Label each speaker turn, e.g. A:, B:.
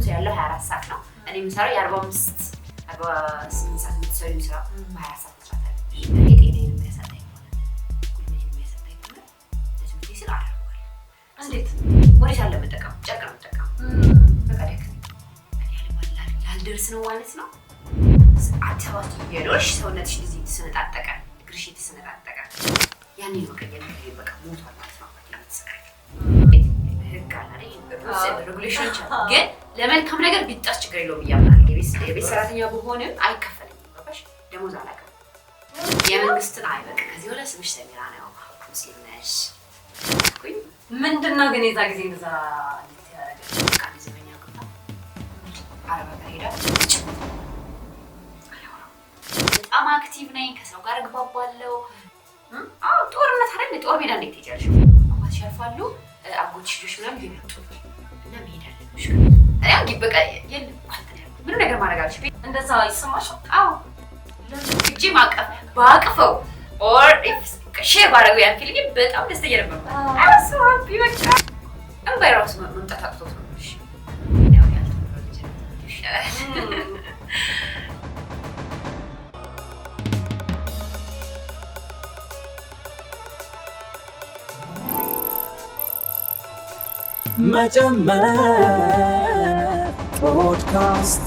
A: ሰው ያለው 24 ሰዓት ነው እኔ የምሰራው የ45 48 ሰዓት የምትሰሩ የሚሰራው በ24 ሰዓት መስራት አለብሽ ጤናዬን የሚያሳጣኝ ጉልበቴን የሚያሳጣኝ ከሆነ ለትምህርቴ ስል አደርገዋለሁ እንዴት ወዴት አለ መጠቀም ጨርቅ ነው መጠቀም በቃ ደከመኝ እኔ ላልደርስ ነው ማለት ነው አዲስ አበባ እየኖርሽ ሰውነትሽ እንደዚህ የተሰነጣጠቀ እግርሽ የተሰነጣጠቀ ያኔ ነው ቀየር በቃ ሞቷል ማለት ነው ለምትሰቃይ ህግ አለ ሬጉሌሽን ግን ለመልካም ነገር ቢጣስ ችግር የለውም እያምናለሁ የቤት ሰራተኛ በሆንም አይከፈልኝም ባባሽ ደሞዝ አላውቅም የመንግስትን አይበቅ ከዚህ ወደ ስምሽ ሰሚራ ነው ሙስሊም ነሽ ምንድነው ግን የዛ ጊዜ እንደዛ ልትያረገ ቃል ዘመኛ ግባ አረባ ጋር ሄዳ በጣም አክቲቭ ነኝ ከሰው ጋር ግባባለሁ ጦርነት አይደል ጦር ሜዳ እንዴት ትሄጃለሽ አባትሽ ያልፋሉ አጎትሽ ልጆች ምናምን ይመጡ እና መሄድ አለብሽ አያ ግበቃ የለም ምን ነገር ማድረግ አለሽ እንደዛ ይሰማሻል አዎ ለምንጂ ማቀፍ ባቀፈው ኦር ሼር ባረጉ ያን ፊልም በጣም ደስተኛ ነበር አሱ ሃፒ በቃ እንባይራስ መምጣት አቅቶት ነው እሺ ያው ያልተወለደ
B: መጀመር ፖድካስት